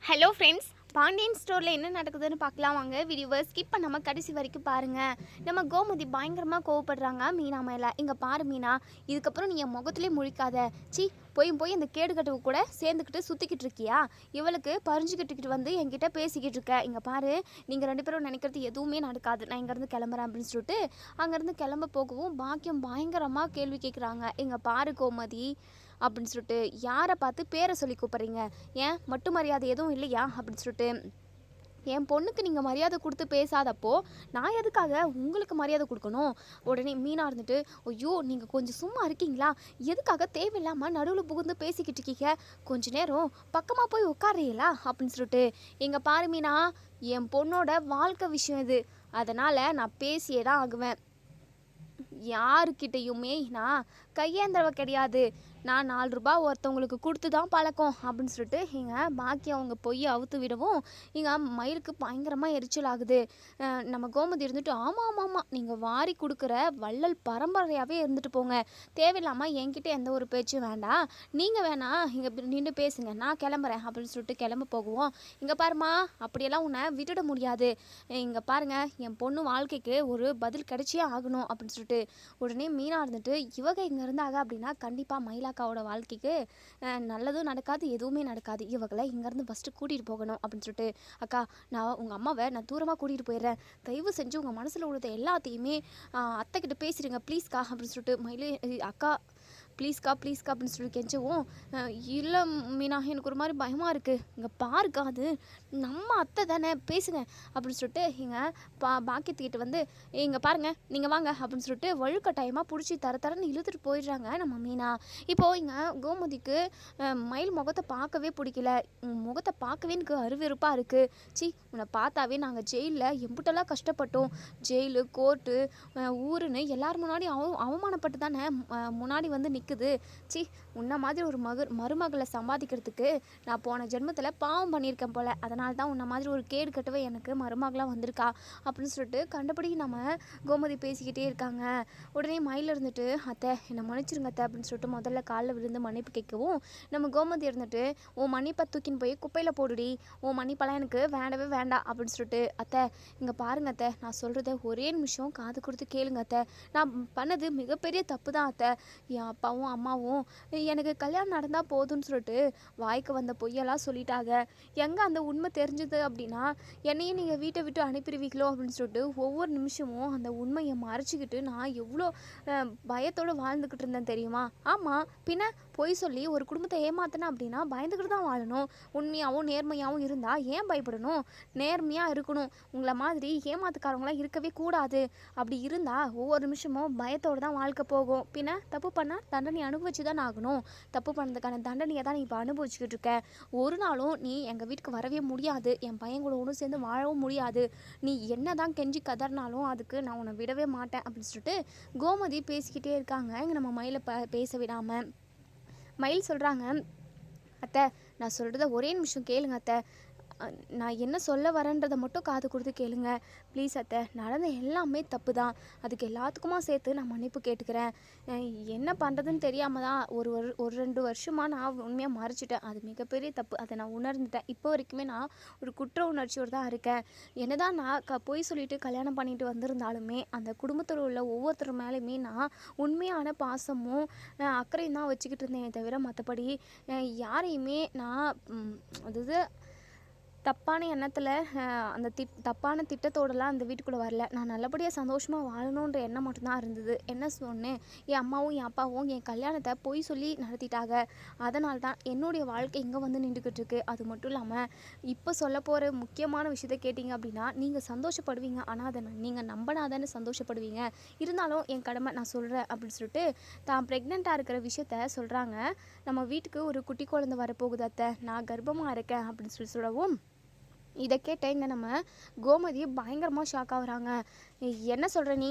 Hello friends, Pandian ஸ்டோரில் என்ன நடக்குதுன்னு பார்க்கலாம் வாங்க. வீடியோவை ஸ்கிப் பண்ணாமல் கடைசி வரைக்கும் பாருங்கள். நம்ம கோமதி பயங்கரமாக கோவப்படுறாங்க மீனா மேலே. இங்கே பாரு மீனா, இதுக்கப்புறம் நீ என் முகத்துலேயே முழிக்காத. சி, போய் இந்த கேடுகட்டவு கூட சேர்ந்துக்கிட்டு சுற்றிக்கிட்டு இருக்கியா? இவளுக்கு பறிஞ்சுக்கிட்டுக்கிட்டு வந்து என்கிட்ட பேசிக்கிட்டு இருக்க. இங்கே பாரு, நீங்கள் 2 பேரும் நினைக்கிறது எதுவுமே நடக்காது. நான் இங்கேருந்து கிளம்புறேன் அப்படின்னு சொல்லிட்டு அங்கேருந்து கிளம்ப போகவும் பாக்கியம் பயங்கரமாக கேள்வி கேட்குறாங்க. இங்கே பாரு கோமதி அப்படின்னு சொல்லிட்டு, யாரை பார்த்து பேரை சொல்லி கூப்பிட்றீங்க? ஏன் மட்டும் மரியாதை எதுவும் இல்லையா அப்படின்னு சொல்லிட்டு, என் பொண்ணுக்கு நீங்கள் மரியாதை கொடுத்து பேசாதப்போ நான் எதுக்காக உங்களுக்கு மரியாதை கொடுக்கணும்? உடனே மீனா இருந்துட்டு, ஐயோ நீங்கள் கொஞ்சம் சும்மா இருக்கீங்களா? எதுக்காக தேவையில்லாமல் நடுவில் புகுந்து பேசிக்கிட்டு இருக்கீங்க? கொஞ்ச நேரம் பக்கமாக போய் உட்கார்றீங்களா அப்படின்னு சொல்லிட்டு, எங்கள் பாரு மீனா, என் பொண்ணோட வாழ்க்கை விஷயம் இது, அதனால் நான் பேசியே தான் ஆகுவேன். யாருக்கிட்டையுமே நான் கையேந்திரவ கிடையாது. நான் 4 ரூபா ஒருத்தவங்களுக்கு கொடுத்து தான் பழக்கம் அப்படின்னு சொல்லிட்டு இங்கே பாக்கி அவங்க பொய் அவுத்து விடவும் இங்கே மயிலுக்கு பயங்கரமாக எரிச்சல் ஆகுது. நம்ம கோமதி இருந்துட்டு, ஆமாம் ஆமாம் ஆமாம், நீங்கள் வாரி கொடுக்குற வள்ளல் பரம்பரையாகவே இருந்துட்டு போங்க. தேவையில்லாமல் என்கிட்ட எந்த ஒரு பேச்சும் வேண்டாம். நீங்கள் வேணா இங்கே நின்று பேசுங்க, நான் கிளம்புறேன் அப்படின்னு சொல்லிட்டு கிளம்ப போகுவோம். இங்கே பாருமா, அப்படியெல்லாம் உன்னை விட்டுட முடியாது. இங்கே பாருங்கள், என் பொண்ணு வாழ்க்கைக்கு ஒரு பதில் கிடைச்சியே ஆகணும் அப்படின்னு சொல்லிட்டு உடனே மீனா இருந்துட்டு, இவங்க இங்கே இருந்தாங்க அப்படின்னா கண்டிப்பாக மயிலாக்காவோட வாழ்க்கைக்கு நல்லதும் நடக்காது, எதுவுமே நடக்காது. இவங்களை இங்கேருந்து ஃபஸ்ட்டு கூட்டிகிட்டு போகணும் அப்படின்னு சொல்லிட்டு, அக்கா நான் உங்கள் அம்மாவை நான் தூரமாக கூட்டிகிட்டு போயிடுறேன். தயவு செஞ்சு உங்கள் மனசில் உள்ளதை எல்லாத்தையுமே அத்தைக்கிட்ட பேசிடுங்க ப்ளீஸ்க்கா அப்படின்னு சொல்லிட்டு, மயிலே அக்கா ப்ளீஸ்க்கா அப்படின்னு சொல்லி கெஞ்சவும், இல்லை மீனா, எனக்கு ஒரு மாதிரி பயமாக இருக்குது. இங்கே பாருக்கா, அது நம்ம அத்தை தானே, பேசுங்க அப்படின்னு சொல்லிட்டு இங்கே பாக்கியத்துக்கிட்ட வந்து, இங்கே பாருங்கள் நீங்கள் வாங்க அப்படின்னு சொல்லிட்டு வழுக்கட்டாயமாக பிடிச்சி தரன்னு இழுத்துட்டு போயிடுறாங்க நம்ம மீனா. இப்போது இங்கே கோமதிக்கு மயில் முகத்தை பார்க்கவே பிடிக்கல. முகத்தை பார்க்கவே எனக்கு அருவெறுப்பாக இருக்குது. சி, உன்னை பார்த்தாவே நாங்கள் ஜெயிலில் எம்பிட்டெல்லாம் கஷ்டப்பட்டோம். ஜெயிலு, கோர்ட்டு, ஊருன்னு எல்லாரும் முன்னாடி அவமானப்பட்டு தானே முன்னாடி வந்து நிற்குது. சி, உன்ன மாதிரி ஒரு மருமகளை சம்பாதிக்கிறதுக்கு நான் போன ஜென்மத்தில் பாவம் பண்ணியிருக்கேன் போல். அதனால தான் உன்ன மாதிரி ஒரு கேடு கட்டவே எனக்கு மருமகளாக வந்திருக்கா அப்படின்னு சொல்லிட்டு கண்டபடி நம்ம கோமதி பேசிக்கிட்டே இருக்காங்க. உடனே மயில் இருந்துட்டு, அத்தை என்னை மன்னிச்சிருங்க அத்தை அப்படின்னு சொல்லிட்டு முதல்ல காலில் விழுந்து மன்னிப்பு கேட்கவும், நம்ம கோமதி இருந்துட்டு, உன் மன்னிப்பை தூக்கின்னு போய் குப்பையில் போடுடி, உன் மன்னிப்பெல்லாம் எனக்கு வேண்டவே வேண்டாம் அப்படின்னு சொல்லிட்டு, அத்தை இங்கே பாருங்க அத்தை, நான் சொல்கிறத ஒரே நிமிஷம் காது கொடுத்து கேளுங்க அத்தை. நான் பண்ணது மிகப்பெரிய தப்பு தான் அத்தை. என் அப்பாவும் அம்மாவும் எனக்கு கல்யாணம் நடந்தால் போதும்னு சொல்லிட்டு வாய்க்கு வந்த பொய்யெல்லாம் சொல்லிட்டாங்க. எங்கே அந்த உண்மை தெரிஞ்சது அப்படின்னா என்னையும் நீங்கள் வீட்டை விட்டு அனுப்பிடுவீங்களோ அப்படின்னு சொல்லிட்டு ஒவ்வொரு நிமிஷமும் அந்த உண்மையை மறைச்சிக்கிட்டு நான் எவ்வளோ பயத்தோடு வாழ்ந்துக்கிட்டு இருந்தேன் தெரியுமா? ஆமாம், பின்ன பொய் சொல்லி ஒரு குடும்பத்தை ஏமாத்தினேன் அப்படின்னா பயந்துக்கிட்டு தான் வாழணும். உண்மையாகவும் நேர்மையாகவும் இருந்தால் ஏன் பயப்படணும்? நேர்மையாக இருக்கணும். உங்களை மாதிரி ஏமாத்துக்காரங்களாம் இருக்கவே கூடாது. அப்படி இருந்தால் ஒவ்வொரு நிமிஷமும் பயத்தோடு தான் வாழ்க்கை போகும். பின்ன தப்பு பண்ணால் தண்டனை அனுபவிச்சு தான் ஆகணும். தப்பு பண்ணதுக்கான தண்டனையை தான் நீ இப்போ அனுபவிச்சுக்கிட்டு இருக்க. ஒரு நாளும் நீ எங்கள் வீட்டுக்கு வரவே முடியாது. என் பையன் கூட ஒன்றும் சேர்ந்து வாழவும் முடியாது. நீ என்ன தான் கெஞ்சி கதறினாலும் அதுக்கு நான் உன்னை விடவே மாட்டேன் அப்படின்னு சொல்லிட்டு கோமதி பேசிக்கிட்டே இருக்காங்க. இங்கே நம்ம மயிலை பேச விடாமல் மயில் சொல்கிறாங்க, அத்தை நான் சொல்கிறத ஒரே நிமிஷம் கேளுங்க அத்தை. நான் என்ன சொல்ல வரேன்றதை மட்டும் காது கொடுத்து கேளுங்க ப்ளீஸ் அத்தை. நடந்த எல்லாமே தப்பு தான். அதுக்கு எல்லாத்துக்குமா சேர்த்து நான் மன்னிப்பு கேட்டுக்கிறேன். என்ன பண்ணுறதுன்னு தெரியாமல் தான் ஒரு 2 வருஷமாக நான் உண்மையாக மறைச்சிட்டேன். அது மிகப்பெரிய தப்பு. அதை நான் உணர்ந்துட்டேன். இப்போ வரைக்குமே நான் ஒரு குற்ற உணர்ச்சியோடு தான் இருக்கேன். என்ன தான் நான் பொய் சொல்லிட்டு கல்யாணம் பண்ணிட்டு வந்திருந்தாலுமே அந்த குடும்பத்தில் உள்ள ஒவ்வொருத்தர் மேலேயுமே நான் உண்மையான பாசமும் அக்கறையும் தான் வச்சுக்கிட்டு இருந்தேன் தவிர மற்றபடி யாரையுமே நான் அதாவது தப்பான எண்ணத்தில் அந்த தப்பான திட்டத்தோடலாம் அந்த வீட்டுக்குள்ளே வரல. நான் நல்லபடியாக சந்தோஷமாக வாழணுன்ற எண்ணம் மட்டும்தான் இருந்தது. என்ன சொன்னேன், என் அம்மாவும் என் அப்பாவும் என் கல்யாணத்தை பொய் சொல்லி நடத்திட்டாங்க. அதனால தான் என்னுடைய வாழ்க்கை இங்கே வந்து நின்றுக்கிட்டு இருக்கு. அது மட்டும் இல்லாமல் இப்போ சொல்ல போகிற முக்கியமான விஷயத்த கேட்டிங்க அப்படின்னா நீங்கள் சந்தோஷப்படுவீங்க. ஆனால் அதை நீங்கள் நம்பினாதானே சந்தோஷப்படுவீங்க. இருந்தாலும் என் கடமை நான் சொல்கிறேன் அப்படின்னு சொல்லிட்டு தான் ப்ரெக்னெண்ட்டாக இருக்கிற விஷயத்த சொல்கிறாங்க. நம்ம வீட்டுக்கு ஒரு குட்டி குழந்தை வரப்போகுது அத்தை, நான் கர்ப்பமாக இருக்கேன் அப்படின்னு சொல்லவும், இதை கேட்ட இங்கே நம்ம கோமதி பயங்கரமாக ஷாக் ஆகுறாங்க. என்ன சொல்கிற நீ?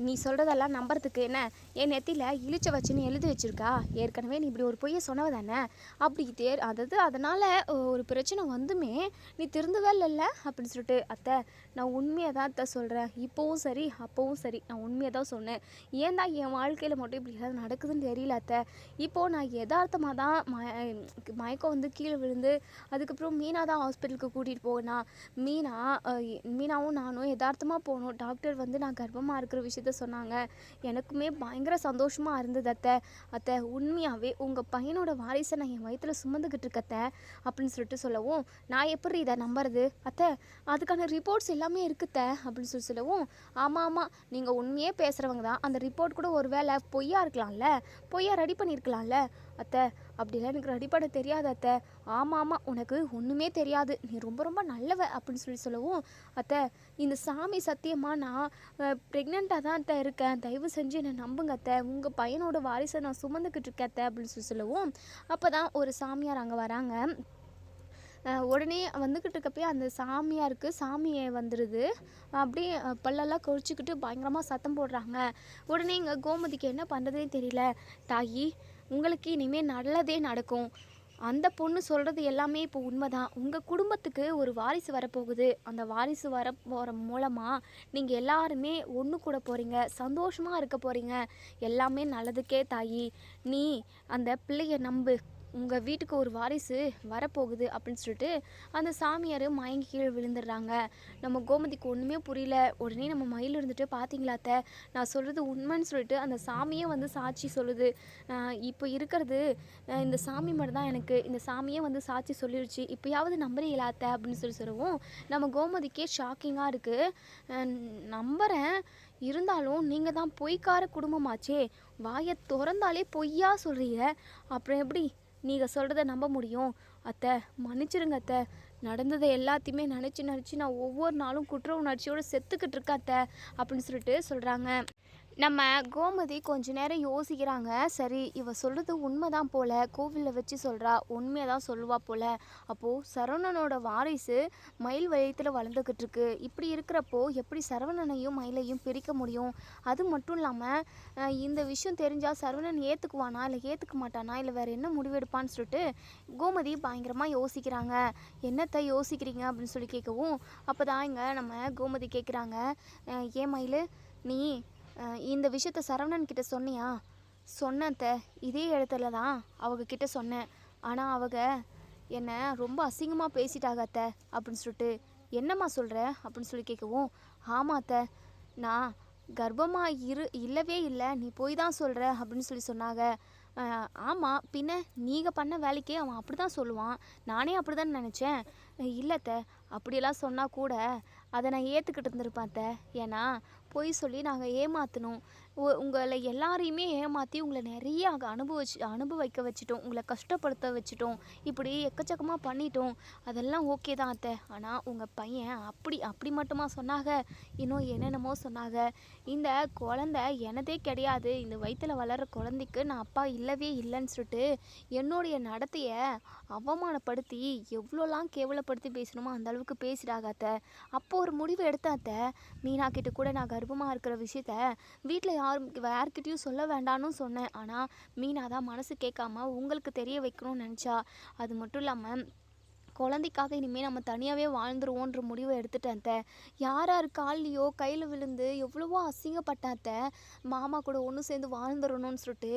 நீ சொல்கிறதெல்லாம் நம்புறதுக்கு என்ன என் நெத்தியில் இழிச்ச வச்சுன்னு எழுதி வச்சிருக்கா? ஏற்கனவே நீ இப்படி ஒரு பொய்யை சொன்னவ தானே? அப்படி அதாவது அதனால் ஒரு பிரச்சனை வந்துமே நீ திருந்தவே இல்லைல்ல அப்படின்னு சொல்லிட்டு, அத்தை நான் உண்மையை தான் அத்தை சொல்கிறேன், இப்போவும் சரி அப்போவும் சரி நான் உண்மையை தான் சொன்னேன். ஏன் தான் என் வாழ்க்கையில் மட்டும் இப்படி ஏதாவது நடக்குதுன்னு தெரியல அத்தை. இப்போது நான் யதார்த்தமாக தான் மயக்கம் வந்து கீழே விழுந்து அதுக்கப்புறம் மீனா தான் ஹாஸ்பிட்டலுக்கு கூட்டிகிட்டு போனா. மீனாவும் நானும் யதார்த்தமாக போனோம். டாக்டர் வந்து நான் கர்ப்பமாக இருக்கிற விஷயத்த சொன்னாங்க. எனக்குமே பயங்கர சந்தோஷமாக இருந்தது அத்தை. அத்தை உண்மையாகவே உங்கள் பையனோட வாரிசை நான் என் வயிற்றில் சுமந்துக்கிட்டு இருக்கத்தை அப்படின்னு சொல்லிட்டு சொல்லவும், நான் எப்படி இதை நம்புறது அத்தை? அதுக்கான ரிப்போர்ட்ஸ் எல்லாமே இருக்குத்த அப்படின்னு சொல்லவும், ஆமாம் நீங்கள் உண்மையே பேசுகிறவங்க தான். அந்த ரிப்போர்ட் கூட ஒரு வேளை பொய்யா இருக்கலாம்ல, பொய்யா ரெடி பண்ணியிருக்கலாம்ல அத்தை. அப்படிலாம் எனக்கு ரெடி பண்ண தெரியாது அத்தை. ஆமாம் உனக்கு ஒன்றுமே தெரியாது, நீ ரொம்ப ரொம்ப நல்லவ அப்படின்னு சொல்லவும், அத்தை இந்த சாமி சத்தியமாக நான் ப்ரெக்னெண்ட்டாக தான் அத்தை இருக்கேன், தயவு செஞ்சு என்னை நம்புங்க அத்தை, உங்கள் பையனோட வாரிசை நான் சுமந்துக்கிட்டு இருக்கேன் அத்தை அப்படின்னு சொல்லவும், அப்போ தான் ஒரு சாமியார் அங்கே வராங்க. உடனே வந்துக்கிட்டு இருக்கப்பயே அந்த சாமியாருக்கு சாமியை வந்துடுது. அப்படியே பல்லெல்லாம் கொழிச்சிக்கிட்டு பயங்கரமாக சத்தம் போடுறாங்க. உடனே இங்கே கோமதிக்கு என்ன பண்ணுறதே தெரியல. தாயி உங்களுக்கு இனிமேல் நல்லதே நடக்கும், அந்த பொண்ணு சொல்கிறது எல்லாமே இப்போ உண்மைதான். உங்கள் குடும்பத்துக்கு ஒரு வாரிசு வரப்போகுது, அந்த வாரிசு வர போகிற மூலமாக நீங்கள் எல்லாருமே ஒன்று கூட போகிறீங்க, சந்தோஷமாக இருக்க போகிறீங்க, எல்லாமே நல்லதுக்கே தாயி. நீ அந்த பிள்ளைய நம்பு, உங்கள் வீட்டுக்கு ஒரு வாரிசு வரப்போகுது அப்படின்னு சொல்லிட்டு அந்த சாமியார் மயங்கி கீழே விழுந்துடுறாங்க. நம்ம கோமதிக்கு ஒன்றுமே புரியல. உடனே நம்ம மயில் இருந்துட்டு, பார்த்தீங்களா அத்தை நான் சொல்கிறது உண்மைன்னு சொல்லிட்டு அந்த சாமியே வந்து சாட்சி சொல்லுது. இப்போ இருக்கிறது இந்த சாமி மட்டும் தான் எனக்கு, இந்த சாமியே வந்து சாட்சி சொல்லிடுச்சு, இப்போயாவது நம்புறீங்களா அத்தை அப்படின்னு சொல்லவும், நம்ம கோமதிக்கே ஷாக்கிங்காக இருக்குது. நம்புகிறேன், இருந்தாலும் நீங்கள் தான் பொய்க்கார குடும்பமாச்சே, வாயை திறந்தாலே பொய்யா சொல்கிறீங்க, அப்புறம் எப்படி நீங்கள் சொல்கிறத நம்ப முடியும்? அத்தை மன்னிச்சிருங்க அத்தை, நடந்ததை எல்லாத்தையுமே நினச்சி நான் ஒவ்வொரு நாளும் குற்ற உணர்ச்சியோடு செத்துக்கிட்டு இருக்கேன் அத்தை அப்படின்னு சொல்லிட்டு சொல்கிறாங்க. நம்ம கோமதி கொஞ்ச நேரம் யோசிக்கிறாங்க. சரி இவ சொல்கிறது உண்மைதான் போல், கோவிலில் வச்சு சொல்கிறா, உண்மையை தான் சொல்லுவா போல். அப்போது சரவணனோட வாரிசு மயில் வயத்தில் வளர்ந்துக்கிட்டு இருக்கு. இப்படி இருக்கிறப்போ எப்படி சரவணனையும் மயிலையும் பிரிக்க முடியும்? அது மட்டும் இல்லாமல் இந்த விஷயம் தெரிஞ்சால் சரவணன் ஏற்றுக்குவானா இல்லை ஏற்றுக்க மாட்டானா, இல்லை வேறு என்ன முடிவெடுப்பான்னு சொல்லிட்டு கோமதி பயங்கரமாக யோசிக்கிறாங்க. என்னத்தை யோசிக்கிறீங்க அப்படின்னு சொல்லி கேட்கவும், அப்போ தான் இங்கே நம்ம கோமதி கேட்குறாங்க, ஏன் மயில் நீ இந்த விஷயத்த சரவணன் கிட்ட சொன்னியா? சொன்னத்த, இதே இடத்துல தான் அவங்கக்கிட்ட சொன்னேன். ஆனால் அவங்க என்னை ரொம்ப அசிங்கமாக பேசிட்டாங்க அத்தை அப்படின்னு சொல்லிட்டு. என்னம்மா சொல்கிற அப்படின்னு சொல்லி கேட்கவும், ஆமாம் அத்தை நான் கர்ப்பமாக இல்லவே இல்லை, நீ போய் தான் சொல்கிற அப்படின்னு சொன்னாங்க. ஆமாம் பின்ன நீங்கள் பண்ண வேலைக்கே அவன் அப்படி தான் சொல்லுவான், நானே அப்படி தான் நினச்சேன். இல்லைத்த, அப்படியெல்லாம் சொன்னால் கூட அதை நான் ஏற்றுக்கிட்டு இருந்திருப்பேன் அத்தை. ஏன்னா பொய் சொல்லி நாங்கள் ஏமாற்றணும், உங்களை எல்லாரையுமே ஏமாற்றி உங்களை நிறைய அங்கே அனுபவிக்க வச்சுட்டோம், உங்களை கஷ்டப்படுத்த வச்சுட்டோம், இப்படி எக்கச்சக்கமாக பண்ணிட்டோம், அதெல்லாம் ஓகே தான் அத்தை. ஆனால் உங்கள் பையன் அப்படி மட்டுமா சொன்னாங்க, இன்னும் என்னென்னமோ சொன்னாங்க. இந்த குழந்தை எனதே கிடையாது, இந்த வயிற்றில் வளர்கிற குழந்தைக்கு நான் அப்பா இல்லவே இல்லைன்னு சொல்லிட்டு என்னுடைய நடத்தையை அவமானப்படுத்தி எவ்வளோலாம் கேவலப்படுத்தி பேசணுமோ அந்த அளவுக்கு பேசிடாங்க அத்தை. அப்போது ஒரு முடிவு எடுத்தேன் அத்தை, மீனா கிட்ட கூட நான் கர்ப்பமாக இருக்கிற விஷயத்த வீட்டில் யார்கிட்டையும் சொல்ல வேண்டான்னு சொன்னேன். ஆனால் மீனா தான் மனசு கேட்காம உங்களுக்கு தெரிய வைக்கணும்னு நினச்சா. அது மட்டும் இல்லாமல் குழந்தைக்காக இனிமேல் நம்ம தனியாகவே வாழ்ந்துருவோன்ற முடிவை எடுத்துட்டேன் அத்தை. யார் கால்லையோ கையில் விழுந்து எவ்வளவோ அசிங்கப்பட்டேன் அத்தை, மாமா கூட ஒன்று சேர்ந்து வாழ்ந்துடணும்னு சொல்லிட்டு.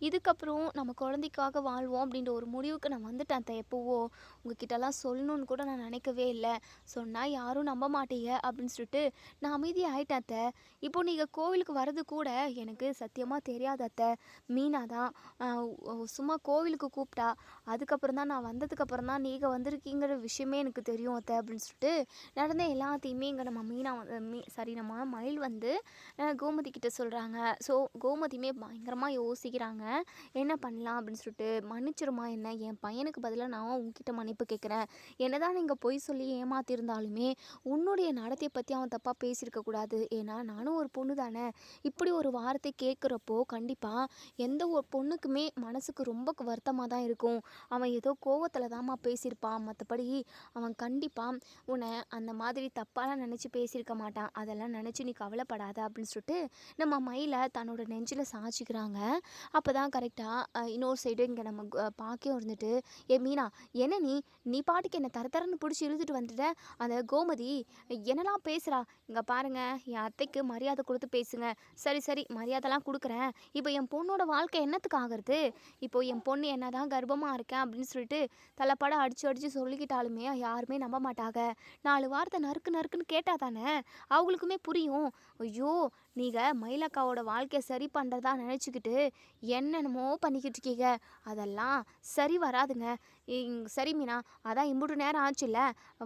இதுக்கப்புறம் நம்ம குழந்தைக்காக வாழ்வோம் அப்படின்ற ஒரு முடிவுக்கு நான் வந்துட்டேன் அத்தை. எப்போவோ உங்ககிட்டலாம் சொல்லணும்னு கூட நான் நினைக்கவே இல்லை, சொன்னால் யாரும் நம்ப மாட்டீங்க அப்படின்னு சொல்லிட்டு நான் அமைதியாக ஆயிட்டேன் அத்தை. இப்போது நீங்கள் கோவிலுக்கு வர்றது கூட எனக்கு சத்தியமாக தெரியாது அத்தை. மீனா தான் சும்மா கோவிலுக்கு கூப்பிட்டா, அதுக்கப்புறம் தான் நான் வந்ததுக்கப்புறம் தான் நீங்கள் வந்திருக்கீங்கிற விஷயமே எனக்கு தெரியும் அத்தை அப்படின்னு சொல்லிட்டு நடந்த எல்லாத்தையுமே இங்கே நம்ம மீனா நம்ம மயில் வந்து கோமதி கிட்ட சொல்கிறாங்க. ஸோ கோமதியுமே பயங்கரமாக யோசிக்கிறாங்க, என்ன பண்ணலாம் அப்படின்னு சொல்லிட்டு. மன்னிச்சிருமா, என்ன என் பையனுக்கு பதிலாக நான் உங்ககிட்ட மன்னிப்பு கேட்குறேன். என்னதான் நீங்கள் பொய் சொல்லி ஏமாத்திருந்தாலுமே உன்னுடைய நடத்தையை பற்றி அவன் தப்பாக பேசியிருக்கக்கூடாது, ஏன்னா நானும் ஒரு பொண்ணு தானே. இப்படி ஒரு வார்த்தை கேட்குறப்போ கண்டிப்பாக எந்த ஒரு பொண்ணுக்குமே மனசுக்கு ரொம்ப வருத்தமாக தான் இருக்கும். அவன் ஏதோ கோவத்தில் தான்மா பேசியிருப்பான், மற்றபடி அவன் கண்டிப்பாக உன்னை அந்த மாதிரி தப்பாலாம் நினச்சி பேசியிருக்க மாட்டான், அதெல்லாம் நினச்சி நீ கவலைப்படாத அப்படின்னு சொல்லிட்டு நம்ம மயிலை தன்னோட நெஞ்சில் சாய்ச்சிக்கிறாங்க. அப்போ தான் கரெக்டாக இன்னொரு சைடு இங்கே நம்ம பாக்கியம் இருந்துட்டு, ஏ மீனா, என்ன நீ பாட்டுக்கு என்னை தரன்னு பிடிச்சி இழுத்துட்டு வந்துட்ட. அந்த கோமதி என்னெல்லாம் பேசுகிறா, இங்கே பாருங்க, என் அத்தைக்கு மரியாதை கொடுத்து பேசுங்க. சரி சரி, மரியாதைலாம் கொடுக்குறேன். இப்போ என் பொண்ணோட வாழ்க்கை என்னத்துக்கு ஆகிறது? இப்போ என் பொண்ணு என்ன தான் கர்ப்பமாக இருக்கேன் அப்படின்னு சொல்லிட்டு தலைப்பட அடித்து அடித்து சொல்லிக்கிட்டாலுமே யாருமே நம்ப மாட்டாங்க. 4 வார்த்தை நறுக்கு நறுக்குன்னு கேட்டால் தானே அவங்களுக்குமே புரியும். ஐயோ, நீங்கள் மயிலக்காவோட வாழ்க்கையை சரி பண்ணுறதா நினச்சிக்கிட்டு என்னென்னமோ பண்ணிக்கிட்டு இருக்கீங்க, அதெல்லாம் சரி வராதுங்க. சரி மீனா, அதான் இம்புட்டு நேரம் ஆச்சுல்ல,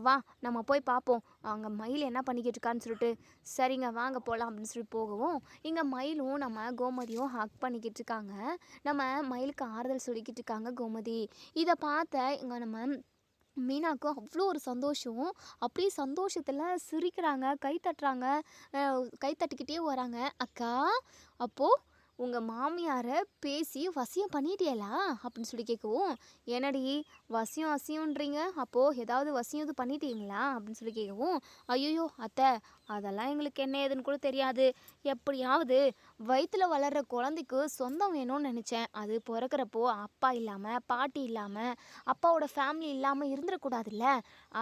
வா நம்ம போய் பார்ப்போம் அங்கே மயில் என்ன பண்ணிக்கிட்டு இருக்கான்னு சொல்லிட்டு. சரிங்க வாங்க போகலாம் அப்படின்னு சொல்லி போகவும் இங்கே மயிலும் நம்ம கோமதியும் ஹக் பண்ணிக்கிட்டு இருக்காங்க. நம்ம மயிலுக்கு ஆறுதல் சொல்லிக்கிட்டு இருக்காங்க கோமதி. இதை பார்த்த இங்கே நம்ம மீனாக்கும் அவ்வளோ ஒரு சந்தோஷம். அப்படியே சந்தோஷத்தில் சிரிக்கிறாங்க, கை தட்டுறாங்க, கை தட்டிக்கிட்டே வராங்க. அக்கா, அப்போது உங்கள் மாமியாரை பேசி வசியம் பண்ணிட்டியலா அப்படின்னு சொல்லி கேட்கவும், என்னடி வசியம் வசியம்ன்றீங்க, அப்போது ஏதாவது வசியம் இது பண்ணிட்டீங்களா அப்படின்னு சொல்லி கேட்கவும், ஐயோ அத்தை, அதெல்லாம் எங்களுக்கு என்ன ஏதுன்னு கூட தெரியாது. எப்படியாவது வயிற்றில் வளர்கிற குழந்தைக்கு சொந்தம் வேணும்னு நினச்சேன். அது பிறக்கிறப்போ அப்பா இல்லாமல் பாட்டி இல்லாமல் அப்பாவோட ஃபேமிலி இல்லாமல் இருந்துடக்கூடாதுல்ல,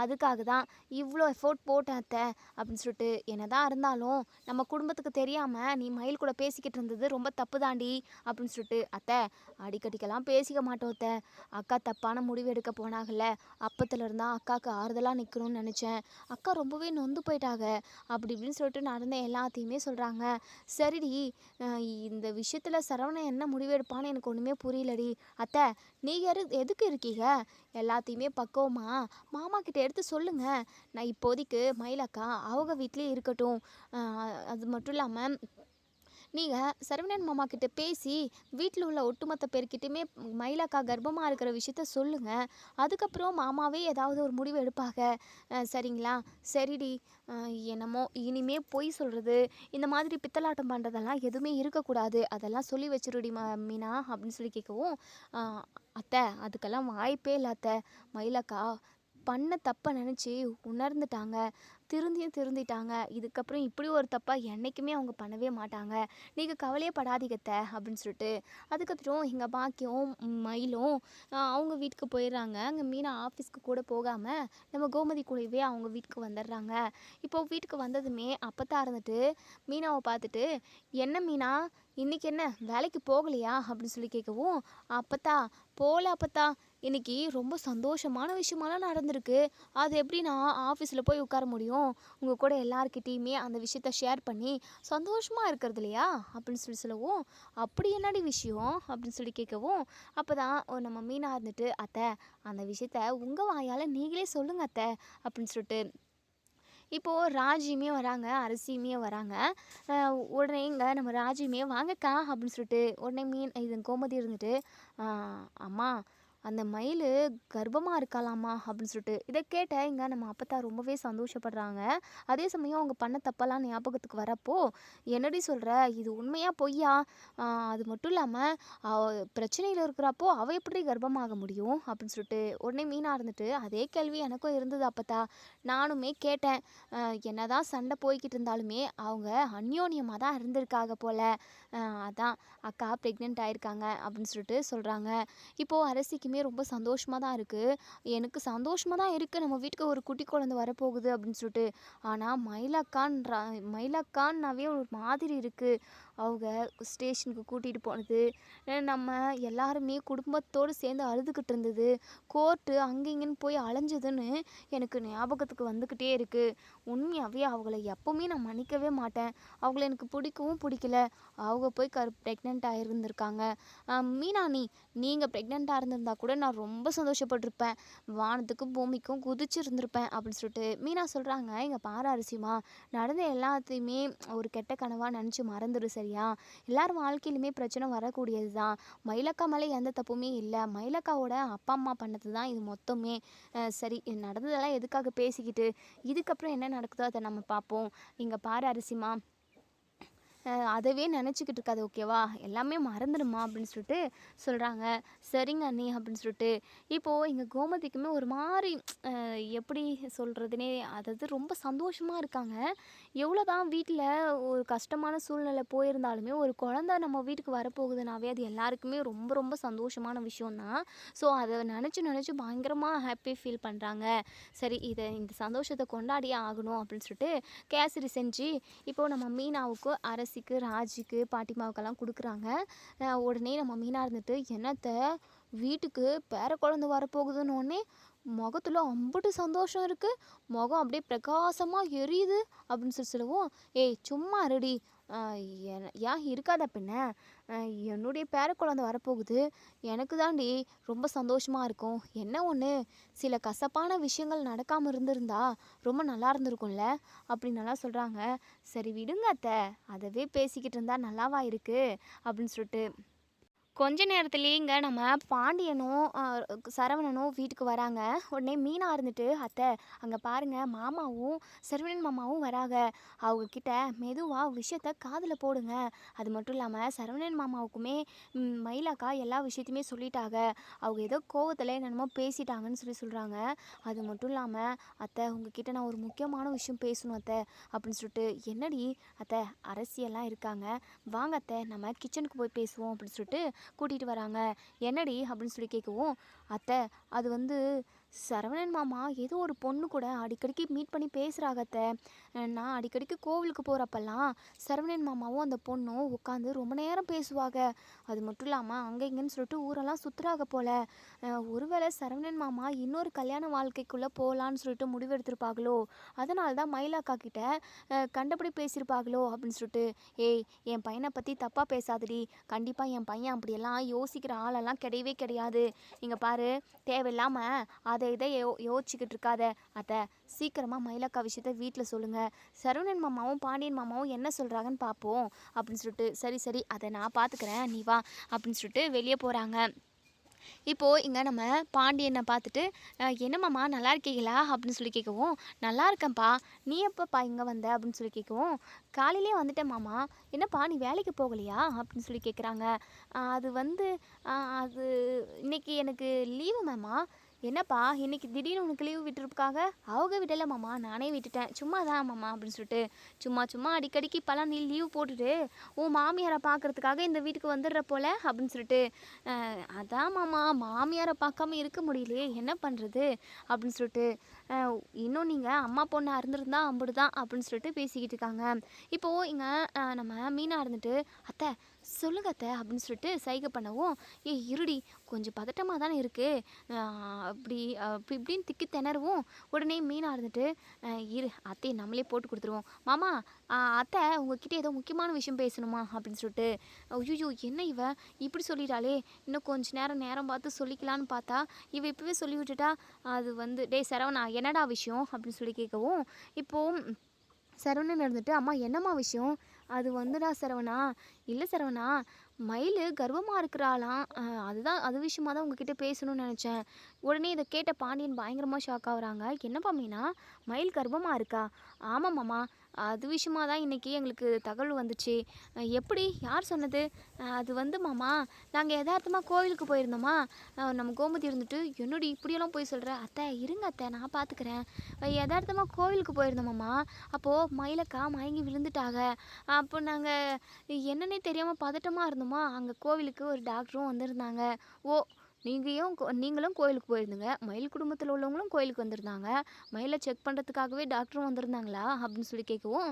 அதுக்காக தான் இவ்வளோ எஃபோர்ட் போட்டேன் அத்தை அப்படின்னு சொல்லிட்டு. என்ன தான் இருந்தாலும் நம்ம குடும்பத்துக்கு தெரியாமல் நீ மயில் கூட பேசிக்கிட்டு இருந்தது ரொம்ப தப்பு தாண்டி அப்படின்னு சொல்லிட்டு. அத்தை, அடிக்கடிக்கெல்லாம் பேசிக்க மாட்டோம் அத்தை, அக்கா தப்பான முடிவு எடுக்க போனாங்கல்ல, அப்பத்துல இருந்தா அக்காவுக்கு ஆறுதலாக நிற்கணும்னு நினச்சேன். அக்கா ரொம்பவே நொந்து போயிட்டாங்க அப்படி இப்படின்னு சொல்லிட்டு நடந்த எல்லாத்தையுமே சொல்கிறாங்க. சரிடி, இந்த விஷயத்தில் சரவணன் என்ன முடிவு எடுப்பான்னு எனக்கு ஒன்றுமே புரியலடி. அத்தை, நீங்கள் எதுக்கு இருக்கீங்க? எல்லாத்தையுமே பக்குவமா மாமா கிட்ட எடுத்து சொல்லுங்கள். நான் இப்போதைக்கு மயிலக்கா அவங்க வீட்லேயே இருக்கட்டும். அது மட்டும் இல்லாமல் நீங்கள் சரவணன் மாமா கிட்ட பேசி வீட்டில் உள்ள ஒட்டுமொத்த பேர்கிட்டையுமே மயிலக்கா கர்ப்பமாக இருக்கிற விஷயத்த சொல்லுங்கள். அதுக்கப்புறம் மாமாவே ஏதாவது ஒரு முடிவு எடுப்பாங்க. சரிங்களா? சரிடி, என்னமோ இனிமே பொய் சொல்கிறது, இந்த மாதிரி பித்தலாட்டம் பண்ணுறதெல்லாம் எதுவுமே இருக்கக்கூடாது, அதெல்லாம் சொல்லி வச்சிருடி மீனா அப்படின்னு சொல்லி கேட்கவும், அத்தை அதுக்கெல்லாம் வாய்ப்பே இல்லை அத்தை, மயிலக்கா பண்ண தப்பை நினச்சி உணர்ந்துட்டாங்க, திருந்திட்டாங்க. இதுக்கப்புறம் இப்படி ஒரு தப்பாக என்றைக்குமே அவங்க பண்ணவே மாட்டாங்க. நீங்கள் கவலையே படாதீங்கத்த அப்படின்னு சொல்லிட்டு. அதுக்கப்புறம் எங்கள் பாக்கியம் மயிலும் அவங்க வீட்டுக்கு போயிடுறாங்க. அங்கே மீனா ஆஃபீஸ்க்கு கூட போகாமல் நம்ம கோமதி கூடவே அவங்க வீட்டுக்கு வந்துடுறாங்க. இப்போது வீட்டுக்கு வந்ததுமே அப்பத்தா இருந்துட்டு மீனாவை பார்த்துட்டு, என்ன மீனா, இன்றைக்கி என்ன வேலைக்கு போகலையா அப்படின்னு சொல்லி கேட்கவும், அப்பத்தா இன்றைக்கி ரொம்ப சந்தோஷமான விஷயமெல்லாம் நடந்திருக்கு. அது எப்படி நான் ஆஃபீஸில் போய் உட்கார முடியும்? உங்கள் கூட எல்லாருக்கிட்டேயுமே அந்த விஷயத்த ஷேர் பண்ணி சந்தோஷமாக இருக்கிறது இல்லையா அப்படின்னு சொல்லவும், அப்படி என்னடி விஷயம் அப்படின்னு சொல்லி கேட்கவும், அப்போ தான் நம்ம மீனா இருந்துட்டு, அத்தை அந்த விஷயத்த உங்கள் வாயால் நீங்களே சொல்லுங்க அத்தை அப்படின்னு சொல்லிட்டு. இப்போது ராஜியுமே வராங்க, அரிசியுமே வராங்க. உடனே இங்கே நம்ம ராஜியுமே வாங்கக்கா அப்படின்னு சொல்லிட்டு, உடனே இது கோமதி இருந்துட்டு, அம்மா அந்த மயில் கர்ப்பமாக இருக்காளாமா அப்படின்னு சொல்லிட்டு. இதை கேட்ட இங்கே நம்ம அப்பத்தா ரொம்பவே சந்தோஷப்படுறாங்க. அதே சமயம் அவங்க பண்ண தப்பெல்லாம் ஞாபகத்துக்கு வரப்போ, என்னடி சொல்கிற, இது உண்மையா பொய்யா? அது மட்டும் இல்லாமல் பிரச்சனையில் இருக்கிறப்போ அவள் எப்படி கர்ப்பமாக முடியும் அப்படின்னு சொல்லிட்டு. உடனே மீனா இருந்துட்டு, அதே கேள்வி எனக்கும் இருந்தது அப்பத்தா, நானுமே கேட்டேன். என்னதான் சண்டை போய்கிட்டு இருந்தாலுமே அவங்க அந்யோன்யமாக தான் இருந்திருக்காங்க போல், அதான் அக்கா ப்ரெக்னென்ட் ஆயிருக்காங்க அப்படின்னு சொல்லிட்டு சொல்கிறாங்க. இப்போது அரசிக்குமே ரொம்ப சந்தோஷமாக தான் இருக்குது. எனக்கு சந்தோஷமாக தான் இருக்குது, நம்ம வீட்டுக்கு ஒரு குட்டி குழந்தை வரப்போகுது அப்படின்னு சொல்லிட்டு. ஆனால் மயிலக்கான்னாவே ஒரு மாதிரி இருக்குது. அவங்க ஸ்டேஷனுக்கு கூட்டிகிட்டு போனது, நம்ம எல்லாருமே குடும்பத்தோடு சேர்ந்து அழுதுகிட்டு இருந்தது, கோர்ட்டு அங்கே இங்கேன்னு போய் அலைஞ்சதுன்னு எனக்கு ஞாபகத்துக்கு வந்துக்கிட்டே இருக்குது. உண்மையாகவே அவங்கள எப்போவுமே நான் மன்னிக்கவே மாட்டேன். அவங்கள எனக்கு பிடிக்கவும் பிடிக்கல. அவங்க போய் ப்ரெக்னென்ட் ஆகிருந்துருக்காங்க. மீனா, நீங்கள் ப்ரெக்னெண்ட்டாக இருந்திருந்தா கூட நான் ரொம்ப சந்தோஷப்பட்டிருப்பேன், வானத்துக்கும் பூமிக்கும் குதிச்சிருந்துருப்பேன் அப்படின்னு சொல்லிட்டு மீனா சொல்கிறாங்க. இங்கே பாரு அரிசிமா, நடந்த எல்லாத்தையுமே ஒரு கெட்ட கனவாக நினச்சி மறந்துடு சரியா? எல்லார் வாழ்க்கையிலுமே பிரச்சனை வரக்கூடியது தான். மயிலக்கா மேலே எந்த தப்புமே இல்லை, மயிலக்காவோட அப்பா அம்மா பண்ணது தான் இது மொத்தமே. சரி, நடந்ததெல்லாம் எதுக்காக பேசிக்கிட்டு, இதுக்கப்புறம் என்ன நடக்குதோ அதை நம்ம பார்ப்போம். இங்கே பாரு அரிசிமா, அதவே நினச்சிக்கிட்டு இருக்காது, ஓகேவா? எல்லாமே மறந்துடுமா அப்படின்னு சொல்லிட்டு சொல்கிறாங்க. சரிங்க அண்ணி அப்படின்னு சொல்லிட்டு இப்போது எங்கள் கோமதிக்குமே ஒரு மாதிரி எப்படி சொல்கிறதுனே, அதாவது ரொம்ப சந்தோஷமாக இருக்காங்க. எவ்வளோ தான் வீட்டில் ஒரு கஷ்டமான சூழ்நிலை போயிருந்தாலுமே ஒரு குழந்த நம்ம வீட்டுக்கு வரப்போகுதுனாவே அது எல்லாருக்குமே ரொம்ப ரொம்ப சந்தோஷமான விஷயம்தான். ஸோ அதை நினச்சி நினச்சி பயங்கரமாக ஹாப்பி ஃபீல் பண்ணுறாங்க. சரி, இந்த சந்தோஷத்தை கொண்டாடியே ஆகணும் அப்படின்னு சொல்லிட்டு கேசரி செஞ்சு இப்போது நம்ம மீனாவுக்கு, அரசிக்கு, ராஜிக்கு, பாட்டிமாவுக்கெல்லாம் கொடுக்குறாங்க. உடனே நம்ம மீனா இருந்துட்டு, என்னத்த வீட்டுக்கு பேர குழந்தை வரப்போகுதுன்னொடனே முகத்துல அம்புட்டு சந்தோஷம் இருக்குது, முகம் அப்படியே பிரகாசமாக எரியுது அப்படின்னு சொல்லவும், ஏய் சும்மா இருடி, ஏன் இருக்காத பின்ன, என்னுடைய பேர குழந்தை வரப்போகுது, எனக்கு தாண்டி ரொம்ப சந்தோஷமாக இருக்கும். என்ன ஒன்று, சில கசப்பான விஷயங்கள் நடக்காமல் இருந்திருந்தா ரொம்ப நல்லா இருந்திருக்கும்ல அப்படின்னலாம் சொல்கிறாங்க. சரி விடுங்க அத்தை, அதவே பேசிக்கிட்டு இருந்தா நல்லாவா இருக்குது அப்படின்னு சொல்லிட்டு கொஞ்ச நேரத்துலேயேங்க நம்ம பாண்டியனும் சரவணனும் வீட்டுக்கு வராங்க. உடனே மீனா இருந்துட்டு, அத்தை அங்கே பாருங்க, மாமாவும் சரவணன் மாமாவும் வராங்க, அவங்கக்கிட்ட மெதுவாக விஷயத்த காதில் போடுங்க. அது மட்டும் இல்லாமல் சரவணன் மாமாவுக்குமே மயிலாக்கா எல்லா விஷயத்தையுமே சொல்லிட்டாங்க, அவங்க ஏதோ கோவத்தில் என்னென்னமோ பேசிட்டாங்கன்னு சொல்கிறாங்க. அது மட்டும் இல்லாமல் அத்தை உங்ககிட்ட நான் ஒரு முக்கியமான விஷயம் பேசணும் அத்தை அப்படின்னு சொல்லிட்டு, என்னடி அத்தை, அரசியெல்லாம் இருக்காங்க, வாங்க அத்தை நம்ம கிச்சனுக்கு போய் பேசுவோம் அப்படின்னு சொல்லிட்டு கூட்டிகிட்டு வராங்க. என்னடி அப்படின்னு சொல்லி கேட்கவும், அத்தை அது வந்து சரவணன் மாமா ஏதோ ஒரு பொண்ணு கூட அடிக்கடிக்கு மீட் பண்ணி பேசுகிறாங்க அத்தை. நான் அடிக்கடிக்கு கோவிலுக்கு போகிறப்பெல்லாம் சரவணன் மாமாவும் அந்த பொண்ணும் உட்காந்து ரொம்ப நேரம் பேசுவாங்க. அது மட்டும் இல்லாமல் அங்கே இங்கேன்னு சொல்லிட்டு ஊரெல்லாம் சுற்றுறாங்க போல். ஒருவேளை சரவணன் மாமா இன்னொரு கல்யாண வாழ்க்கைக்குள்ளே போகலான்னு சொல்லிட்டு முடிவெடுத்திருப்பாங்களோ, அதனால தான் மயிலாக்கா கிட்ட கண்டபடி பேசியிருப்பாங்களோ அப்படின்னு சொல்லிட்டு, ஏய் என் பையனை பற்றி தப்பாக பேசாதடி, கண்டிப்பாக என் பையன் அப்படியெல்லாம் யோசிக்கிற ஆளெல்லாம் கிடையவே கிடையாது. நீங்கள் பாரு, தேவையில்லாமல் அதை இதை யோசிச்சுக்கிட்டு இருக்காத அத்தை, சீக்கிரமாக மயிலக்கா விஷயத்த வீட்டில் சொல்லுங்கள், சரவணன் மாமாவும் பாண்டியன் மாமாவும் என்ன சொல்கிறாங்கன்னு பார்ப்போம் அப்படின்னு சொல்லிட்டு, சரி சரி அதை நான் பார்த்துக்கிறேன், நீ வா அப்படின்னு சொல்லிட்டு வெளியே போகிறாங்க. இப்போது இங்கே நம்ம பாண்டியனை பார்த்துட்டு, என்னம்மாம்மா நல்லா இருக்கீங்களா அப்படின்னு சொல்லி கேட்கவும், நல்லா இருக்கேன்ப்பா, நீ எப்போப்பா இங்கே வந்த அப்படின்னு சொல்லி கேட்கவும், காலையிலே வந்துட்டேன் மாமா, என்னப்பா நீ வேலைக்கு போகலையா அப்படின்னு சொல்லி கேட்குறாங்க. அது வந்து அது இன்னைக்கு எனக்கு லீவு மேம்மா. என்னப்பா இன்னைக்கு திடீர்னு உனக்கு லீவு விட்டுருக்காங்க? அவங்க விடலை மாமா, நானே விட்டுட்டேன், சும்மா தான் மாமா அப்படின்னு சொல்லிட்டு, சும்மா சும்மா அடிக்கடிக்கு இப்போலாம் நீ லீவ் போட்டுட்டு உன் மாமியாரை பார்க்குறதுக்காக இந்த வீட்டுக்கு வந்துடுற போல அப்படின்னு சொல்லிட்டு, அதான் மாமா, மாமியாரை பார்க்காம இருக்க முடியலையே, என்ன பண்ணுறது அப்படின்னு சொல்லிட்டு, இன்னும் நீங்கள் அம்மா பொண்ணாக இருந்திருந்தா அம்புடு தான் அப்படின்னு சொல்லிட்டு பேசிக்கிட்டு இருக்காங்க. இப்போது இங்கே நம்ம மீனா இருந்துட்டு, அத்தை சொல்லுங்க அத்தை அப்படின்னு சொல்லிட்டு சைகை பண்ணவும், இருடி கொஞ்சம் பதட்டமாக தானே இருக்குது அப்படி அப்படி இப்படின்னு திக்கி திணறுவோம். உடனே மீனா இருந்துட்டு, இரு அத்தையை நம்மளே போட்டு கொடுத்துருவோம் மாமா, அத்தை உங்ககிட்ட ஏதோ முக்கியமான விஷயம் பேசணுமா அப்படின்னு சொல்லிட்டு, ஐயோ என்ன இவ இப்படி சொல்லிட்டாளே, இன்னும் கொஞ்சம் நேரம் பார்த்து சொல்லிக்கலான்னு பார்த்தா இவ இப்போவே சொல்லி விட்டுட்டா. அது வந்து, டேய் சரவணா என்னடா விஷயம் அப்படின்னு சொல்லி கேட்கவும், இப்போது சரவணன் இருந்துட்டு, அம்மா என்னம்மா விஷயம்? அது வந்துடா சரவணா, இல்லை சரவணா, மயில் கர்வமாக இருக்கிறாளாம், அதுதான் அது விஷயமா தான் உங்ககிட்ட பேசணும்னு நினச்சேன். உடனே இதை கேட்ட பாண்டியன் பயங்கரமாக ஷாக் ஆகுறாங்க. என்னப்பா மீனா, மயில் கர்ப்பமாக இருக்கா? ஆமாம்மாம்மா, அது விஷயமா தான் இன்றைக்கி எங்களுக்கு தகவல் வந்துச்சு. எப்படி, யார் சொன்னது? அது வந்து மாமா, நாங்கள் யதார்த்தமாக கோவிலுக்கு போயிருந்தோமா, நம்ம கோமதி இருந்துட்டு, என்னடி இப்படியெல்லாம் போய் சொல்கிற, அத்தை இருங்க அத்தை நான் பார்த்துக்கிறேன், யதார்த்தமாக கோவிலுக்கு போயிருந்தோமாம்மா, அப்போது மயிலக்கா மயங்கி விழுந்துட்டாங்க. அப்போ நாங்கள் என்னன்னே தெரியாமல் பதட்டமாக இருந்தோமா, அங்கே கோவிலுக்கு ஒரு டாக்டரும் வந்திருந்தாங்க. ஓ, நீங்களும் கோயிலுக்கு போயிருந்தீங்க, மயில் குடும்பத்தில் உள்ளவங்களும் கோயிலுக்கு வந்திருந்தாங்க, மயிலை செக் பண்ணுறதுக்காகவே டாக்டரும் வந்திருந்தாங்களா அப்படின்னு சொல்லி கேட்கவும்,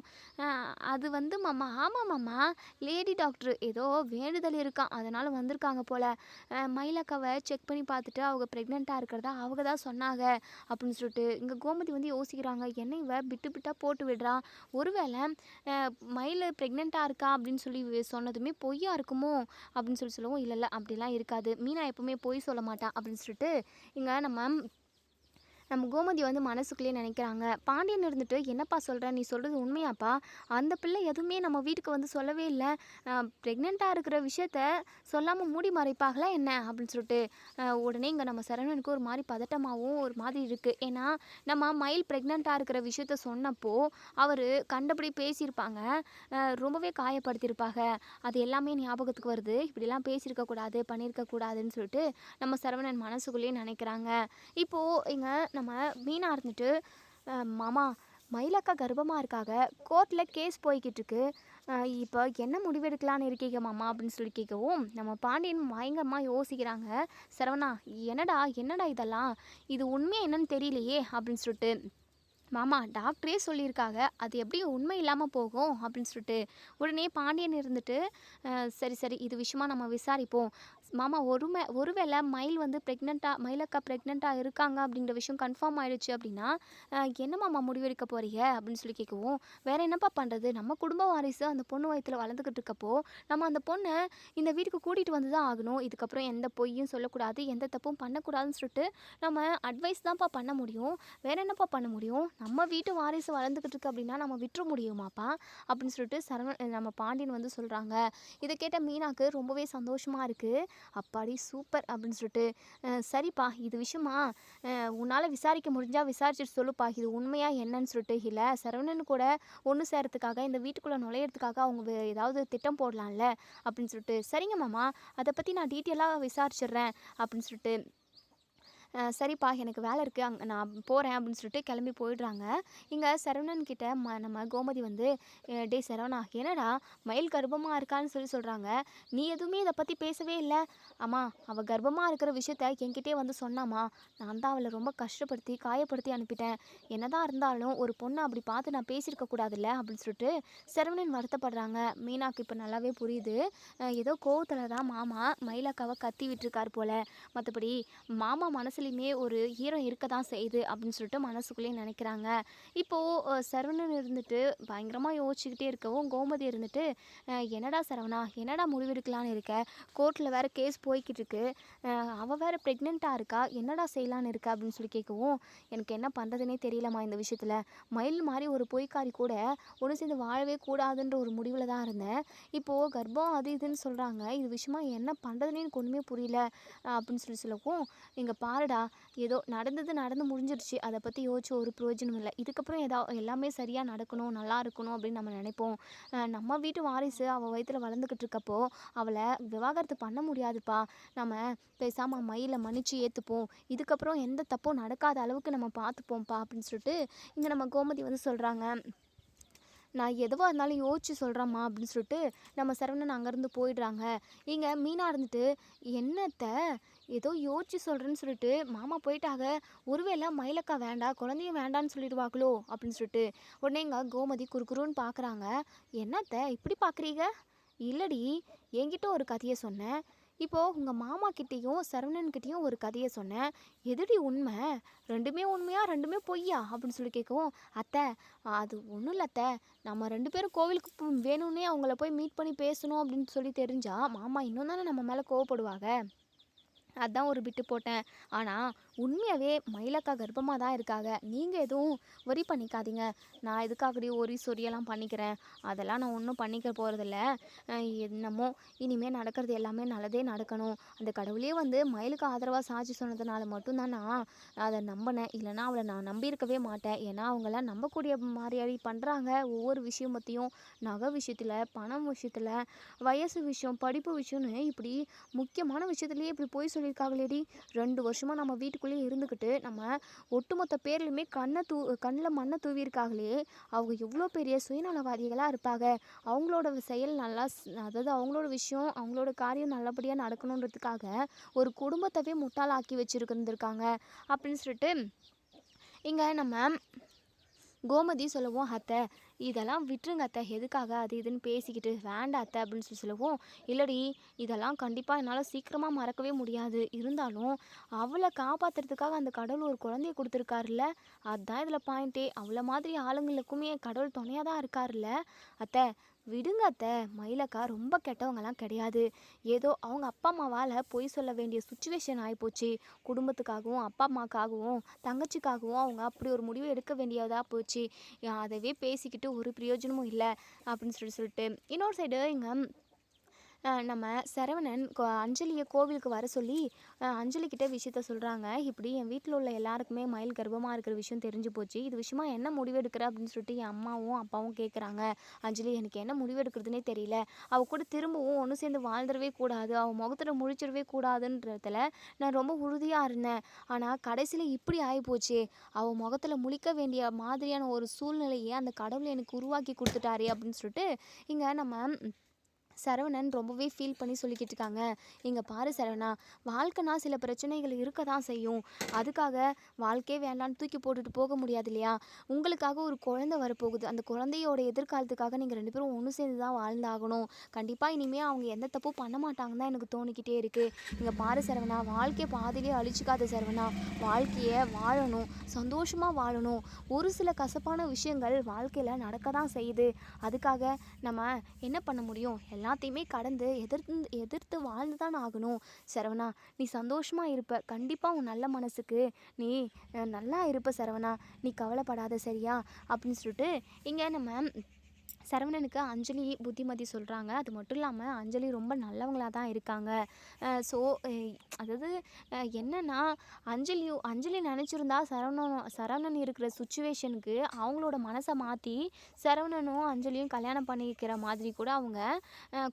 அது வந்து மாமா, ஆமாம் மாமா, லேடி டாக்டர் ஏதோ வேண்டுதல் இருக்கான் அதனால் வந்திருக்காங்க போல், மயிலக்காவை செக் பண்ணி பார்த்துட்டு அவங்க ப்ரெக்னெண்ட்டாக இருக்கிறதா அவங்க தான் சொன்னாங்க அப்படின்னு சொல்லிட்டு, இங்கே கோமதி வந்து யோசிக்கிறாங்க, என்ன இவ பிட்டு பிட்டாக போட்டு விடுறா, ஒருவேளை மயில் ப்ரெக்னெண்ட்டாக இருக்கா அப்படின்னு சொல்லி சொன்னதுமே பொய்யா இருக்குமோ அப்படின்னு சொல்லவும், இல்லை அப்படிலாம் இருக்காது, மீனா எப்பவுமே பொய் சொல்ல மாட்டான் அப்படின்னு சொல்லிட்டு, இங்கே நம்ம நம்ம கோமதி வந்து மனசுக்குள்ளேயே நினைக்கிறாங்க. பாண்டியன் இருந்துட்டு, "என்னப்பா சொல்ற? நீ சொல்றது உண்மையாப்பா? அந்த பிள்ளை எதுவுமே நம்ம வீட்டுக்கு வந்து சொல்லவே இல்ல. பிரெக்னென்ட்டா இருக்கிற விஷயத்த சொல்லாம மூடி மறைப்பாங்களா என்ன?" அப்படின்னு சொல்லிட்டு உடனே இங்கே நம்ம சரவணனுக்கு ஒரு மாதிரி பதட்டமாகவும் ஒரு மாதிரி இருக்குது. ஏன்னா நம்ம மயில் ப்ரெக்னெண்ட்டாக இருக்கிற விஷயத்த சொன்னப்போ அவர் கண்டபடி பேசியிருப்பாங்க. ரொம்பவே காயப்படுத்தியிருப்பாங்க. அது எல்லாமே ஞாபகத்துக்கு வருது. இப்படிலாம் பேசியிருக்கக்கூடாது, பண்ணியிருக்கக்கூடாதுன்னு சொல்லிட்டு நம்ம சரவணன் மனசுக்குள்ளேயே நினைக்கிறாங்க. இப்போது இங்கே நம்ம மீனா இருந்துட்டு, மாமா மயிலக்கா கர்ப்பமாக இருக்காங்க, கோர்ட்டில் கேஸ் போய்கிட்டு இருக்கு, இப்போ என்ன முடிவெடுக்கலான்னு இருக்கீங்க மாமா அப்படின்னு சொல்லி கேட்கவும், நம்ம பாண்டியன் பயங்கரமாக யோசிக்கிறாங்க. சரவணா, என்னடா என்னடா இதெல்லாம், இது உண்மையா என்னன்னு தெரியலையே அப்படின்னு சொல்லிட்டு, மாமா டாக்டரே சொல்லியிருக்காங்க, அது எப்படி உண்மை இல்லாமல் போகும் அப்படின்னு சொல்லிட்டு உடனே பாண்டியன் இருந்துட்டு, சரி சரி, இது விஷயமா நம்ம விசாரிப்போம் மாமா. ஒருவேளை மயில் வந்து மயிலக்கா ப்ரெக்னெண்ட்டாக இருக்காங்க அப்படிங்கிற விஷயம் கன்ஃபார்ம் ஆயிடுச்சு அப்படின்னா என்ன மாமா முடிவெடுக்க போறீங்க அப்படின்னு சொல்லி கேட்கவும், வேற என்னப்பா பண்ணுறது, நம்ம குடும்ப வாரிசு அந்த பொண்ணு வயித்துல வளர்ந்துக்கிட்டு இருக்கப்போ நம்ம அந்த பொண்ணை இந்த வீட்டுக்கு கூட்டிகிட்டு வந்து தான் ஆகணும். இதுக்கப்புறம் எந்த பொய்யும் சொல்லக்கூடாது, எந்த தப்பும் பண்ணக்கூடாதுன்னு சொல்லிட்டு நம்ம அட்வைஸ் தான்ப்பா பண்ண முடியும். வேற என்னப்பா பண்ண முடியும்? நம்ம வீட்டு வாரிசு வளர்ந்துக்கிட்டு இருக்கு அப்படின்னா நம்ம விட்டுற முடியுமாப்பா அப்படின்னு சொல்லிட்டு நம்ம பாண்டியன் வந்து சொல்கிறாங்க. இதை கேட்ட மீனாக்கு ரொம்பவே சந்தோஷமாக இருக்குது. அப்பாடி சூப்பர் அப்படின்னு சொல்லிட்டு, சரிப்பா இது விஷயமா உன்னால் விசாரிக்க முடிஞ்சால் விசாரிச்சுட்டு சொல்லுப்பா, இது உண்மையா என்னன்னு சொல்லிட்டு. இல்லை சரவணன் கூட ஒன்று சேரத்துக்காக இந்த வீட்டுக்குள்ளே நுழையிறதுக்காக அவங்க ஏதாவது திட்டம் போடலாம்ல அப்படின்னு சொல்லிட்டு, சரிங்க மாமா, அதை பற்றி நான் டீட்டெயிலாக விசாரிச்சிட்றேன் அப்படின்னு சொல்லிட்டு, சரிப்பா எனக்கு வேலை இருக்குது, அங்கே நான் போகிறேன் அப்படின்னு சொல்லிட்டு கிளம்பி போயிடுறாங்க. இங்கே சரவணன் கிட்ட நம்ம கோமதி வந்து, டே சரவணா, என்னடா மயில் கர்ப்பமாக இருக்கான்னு சொல்லி சொல்கிறாங்க, நீ எதுவுமே இதை பற்றி பேசவே இல்லை. அம்மா, அவள் கர்ப்பமாக இருக்கிற விஷயத்த என்கிட்டே வந்து சொன்னாமா, நான் தான் அவளை ரொம்ப கஷ்டப்படுத்தி காயப்படுத்தி அனுப்பிட்டேன். என்னதான் இருந்தாலும் ஒரு பொண்ணை அப்படி பார்த்து நான் பேசியிருக்க கூடாதுல்ல அப்படின்னு சொல்லிட்டு சரவணன் வருத்தப்படுறாங்க. மீனாக்கு இப்போ நல்லாவே புரியுது. ஏதோ கோவத்தில் தான் மாமா மயிலக்காவை கத்தி விட்டுருக்கார் போல், மற்றபடி மாமா மனசுலையுமே ஒரு ஈரம் இருக்க தான் செய்யுது அப்படின்னு சொல்லிட்டு மனசுக்குள்ளேயே நினைக்கிறாங்க. இப்போது சரவணன் இருந்துட்டு பயங்கரமாக யோசிச்சுக்கிட்டே இருக்கவும், கோமதி இருந்துட்டு, என்னடா சரவணா, என்னடா முடிவெடுக்கலான்னு இருக்க, கோர்ட்டில் வேறு கேஸ் போய்கிட்டு இருக்கு, அவள் வேறு ப்ரெக்னெண்ட்டாக இருக்கா, என்னடா செய்யலான்னு இருக்க அப்படின்னு சொல்லி கேட்கவும், எனக்கு என்ன பண்ணுறதுனே தெரியலம்மா இந்த விஷயத்தில். மயில் மாதிரி ஒரு பொய்க்காரி கூட ஒன்று சேர்ந்து வாழவே கூடாதுன்ற ஒரு முடிவில் தான் இருந்தேன். இப்போது கர்ப்பம் அது இதுன்னு சொல்கிறாங்க, இது விஷயமா என்ன பண்ணுறதுனே எனக்கு ஒன்றுமே புரியல அப்படின்னு சொல்லவும், இங்கே பாருடா, ஏதோ நடந்தது நடந்து முடிஞ்சிருச்சு, அதை பற்றி யோசிச்சு ஒரு பிரயோஜனம் இல்லை. இதுக்கப்புறம் எல்லாமே சரியாக நடக்கணும், நல்லா இருக்கணும் அப்படின்னு நம்ம நினைப்போம். நம்ம வீட்டு வாரிசு அவள் வயித்துல வளர்ந்துக்கிட்டு இருக்கப்போ அவளை விவாகரத்து பண்ண முடியாதுப்பா. நம்ம பேசாமல் மயிலை மன்னிச்சு ஏற்றுப்போம், இதுக்கப்புறம் எந்த தப்பும் நடக்காத அளவுக்கு நம்ம பார்த்துப்போம்ப்பா அப்படின்னு சொல்லிட்டு இங்கே நம்ம கோமதி வந்து சொல்கிறாங்க. நான் எதுவாக இருந்தாலும் யோசிச்சு சொல்கிறேம்மா அப்படின்னு சொல்லிட்டு நம்ம சரவணன் அங்கேருந்து போயிடுறாங்க. இங்கே மீனா இருந்துட்டு, என்னத்த ஏதோ யோசிச்சு சொல்கிறேன்னு சொல்லிட்டு மாமா போயிட்டாங்க, ஒருவேளை மயிலக்கா வேண்டாம் குழந்தையும் வேண்டான்னு சொல்லிடுவாங்களோ அப்படின்னு சொல்லிட்டு உடனே இங்கே கோமதி குறுகுறுன்னு பார்க்குறாங்க. என்னத்த இப்படி பார்க்குறீங்க? இல்லடி, என்கிட்ட ஒரு கதையை சொன்னேன், இப்போது உங்கள் மாமா கிட்டேயும் சரவணன்கிட்டேயும் ஒரு கதையை சொன்னேன், எதுடி உண்மை? ரெண்டுமே உண்மையா ரெண்டுமே பொய்யா அப்படின்னு சொல்லி கேட்கவும், அத்தை அது ஒன்றும் இல்லை அத்தை, நம்ம 2 பேரும் கோவிலுக்கு வேணும்னே அவங்கள போய் மீட் பண்ணி பேசணும் அப்படின்னு சொல்லி தெரிஞ்சா மாமா இன்னும் தானே நம்ம மேலே கோவப்படுவாங்க, அதான் ஒரு பிட்டு போட்டேன். ஆனால் உண்மையாகவே மயிலக்கா கர்ப்பமாக தான் இருக்காங்க, நீங்கள் எதுவும் வரி பண்ணிக்காதீங்க, நான் எதுக்காகடி ஒரி சொரியெல்லாம் பண்ணிக்கிறேன், அதெல்லாம் நான் ஒன்றும் பண்ணிக்க போகிறதில்ல. என்னமோ இனிமேல் நடக்கிறது எல்லாமே நல்லதே நடக்கணும், அந்த கடவுளே வந்து மயிலுக்கு ஆதரவாக சாட்சி சொன்னதுனால மட்டும்தான் நான் அதை நம்பினேன், இல்லைனா அவளை நான் நம்பியிருக்கவே மாட்டேன். ஏன்னா அவங்களாம் நம்பக்கூடிய மாதிரி பண்ணுறாங்க, ஒவ்வொரு விஷயம் பற்றியும், நகை விஷயத்தில், பணம் விஷயத்தில், வயசு விஷயம், படிப்பு விஷயம்னு இப்படி முக்கியமான விஷயத்துலேயே இப்படி போய் சொல்லியிருக்காங்களேடி. 2 வருஷமாக நம்ம வீட்டுக்குள்ளேயே இருந்துக்கிட்டு நம்ம ஒட்டுமொத்த பேர்லையுமே கண்ணில் மண்ணை தூவியிருக்காங்களே, அவங்க எவ்வளோ பெரிய சுயநலவாதிகளாக இருப்பாங்க. அவங்களோட செயல் நல்லா அதாவது அவங்களோட விஷயம் அவங்களோட காரியம் நல்லபடியாக நடக்கணுன்றதுக்காக ஒரு குடும்பத்தவே முட்டாளாக்கி வச்சுருந்துருக்காங்க அப்படின்னு சொல்லிட்டு இங்கே நம்ம கோமதி சொல்லவும், அத்தை இதெல்லாம் விட்டுருங்க அத்தை, எதுக்காக அது இதுன்னு பேசிக்கிட்டு வேண்டாம் அத்தை அப்படின்னு சொல்லவும், இல்லடி இதெல்லாம் கண்டிப்பாக என்னால் சீக்கிரமாக மறக்கவே முடியாது. இருந்தாலும் அவளை காப்பாற்றுறதுக்காக அந்த கடவுள் ஒரு குழந்தைய கொடுத்துருக்காருல்ல, அதுதான் இதில் பாயிண்ட்டே. அவளை மாதிரி ஆளுங்களுக்குமே கடவுள் துணையாக தான் இருக்காருல்ல. அத்தை விடுங்க அத்தை, மயிலக்கா ரொம்ப கெட்டவங்கலாம் கிடையாது. ஏதோ அவங்க அப்பா அம்மாவால் பொய் சொல்ல வேண்டிய சுச்சுவேஷன் ஆகிப்போச்சு. குடும்பத்துக்காகவும் அப்பா அம்மாக்காகவும் தங்கச்சிக்காகவும் அவங்க அப்படி ஒரு முடிவு எடுக்க வேண்டியதாக போச்சு. அதவே பேசிக்கிட்டு ஒரு பிரயோஜனமும் இல்லை அப்படின்னு சொல்லிட்டு இன்னொரு சைடு இங்கே நம்ம சரவணன் அஞ்சலியை கோவிலுக்கு வர சொல்லி அஞ்சலிக்கிட்ட விஷயத்த சொல்கிறாங்க. இப்படி என் வீட்டில் உள்ள எல்லாருக்குமே மயில் கர்ப்பமாக இருக்கிற விஷயம் தெரிஞ்சு போச்சு. இது விஷயமா என்ன முடிவு எடுக்கிற அப்படின்னு சொல்லிட்டு என் அம்மாவும் அப்பாவும் கேட்குறாங்க. அஞ்சலி எனக்கு என்ன முடிவு எடுக்கிறதுனே தெரியல. அவள் கூட திரும்பவும் ஒன்று சேர்ந்து வாழ்ந்துடவே கூடாது, அவள் முகத்தில் முழிச்சிடவே கூடாதுன்றதுல நான் ரொம்ப உறுதியாக இருந்தேன். ஆனால் கடைசியில் இப்படி ஆகிப்போச்சு. அவள் முகத்தில் முழிக்க வேண்டிய மாதிரியான ஒரு சூழ்நிலையை அந்த கடவுளை எனக்கு உருவாக்கி கொடுத்துட்டாரே அப்படின்னு சொல்லிட்டு இங்கே நம்ம சரவணன் ரொம்பவே ஃபீல் பண்ணி சொல்லிக்கிட்டு இருக்காங்க. இங்கே பாரு சரவணா, வாழ்க்கைனா சில பிரச்சனைகள் இருக்க தான் செய்யும். அதுக்காக வாழ்க்கையே வேண்டான்னு தூக்கி போட்டுட்டு போக முடியாது இல்லையா? உங்களுக்காக ஒரு குழந்தை வரப்போகுது. அந்த குழந்தையோட எதிர்காலத்துக்காக நீங்கள் 2 பேரும் ஒன்று சேர்ந்து தான் வாழ்ந்தாகணும். கண்டிப்பாக இனிமேல் அவங்க எந்த தப்பும் பண்ண மாட்டாங்கன்னு தான் எனக்கு தோணிக்கிட்டே இருக்குது. இங்கே பாரு சரவணா, வாழ்க்கையை பாதியிலே அழிச்சிக்காத சரவணா. வாழ்க்கையை வாழணும், சந்தோஷமாக வாழணும். ஒரு சில கசப்பான விஷயங்கள் வாழ்க்கையில் நடக்க தான் செய்யுது. அதுக்காக நம்ம என்ன பண்ண முடியும்? எல்லாத்தையுமே கடந்து எதிர்த்து வாழ்ந்து தான் ஆகணும். சரவணா, நீ சந்தோஷமாக இருப்ப. கண்டிப்பாக உன் நல்ல மனசுக்கு நீ நல்லா இருப்ப சரவணா. நீ கவலைப்படாத சரியா அப்படின்னு சொல்லிட்டு இங்கே நம்ம சரவணனுக்கு அஞ்சலி புத்திமதி சொல்கிறாங்க. அது மட்டும் இல்லாமல் அஞ்சலி ரொம்ப நல்லவங்களாக தான் இருக்காங்க. ஸோ அதாவது என்னென்னா அஞ்சலி நினச்சிருந்தா சரவணன் இருக்கிற சுச்சுவேஷனுக்கு அவங்களோட மனசை மாற்றி சரவணனும் அஞ்சலியும் கல்யாணம் பண்ணிக்கிற மாதிரி கூட அவங்க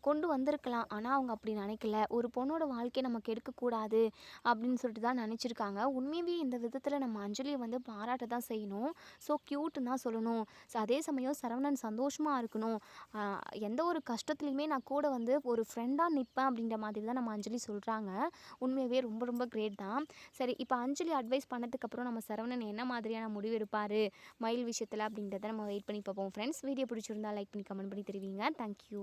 கொண்டு வந்திருக்கலாம். ஆனால் அவங்க அப்படி நினைக்கல. ஒரு பொண்ணோட வாழ்க்கையை நம்ம கெடுக்கக்கூடாது அப்படின்னு சொல்லிட்டு தான் நினச்சிருக்காங்க. உண்மையாகவே இந்த விதத்தில் நம்ம அஞ்சலியை பாராட்ட தான் செய்யணும். ஸோ க்யூட்டுன்னு தான் சொல்லணும். ஸோ அதே சமயம் சரவணன் சந்தோஷமாக இருக்கணும். எந்த ஒரு கஷ்டத்துலையுமே நான் கூட ஒரு ஃப்ரெண்டாக நிற்பேன் அப்படின்ற மாதிரி தான் நம்ம அஞ்சலி சொல்கிறாங்க. உண்மையாகவே ரொம்ப ரொம்ப கிரேட் தான். சரி, இப்போ அஞ்சலி அட்வைஸ் பண்ணதுக்கப்புறம் நம்ம சரவணன் என்ன மாதிரியான முடிவு எடுப்பார் மயில் விஷயத்தில் அப்படின்றத நம்ம வெயிட் பண்ணி பார்ப்போம். ஃப்ரெண்ட்ஸ், வீடியோ பிடிச்சிருந்தா லைக் பண்ணி கமெண்ட் பண்ணி தெரிவிங்க. தேங்க்யூ.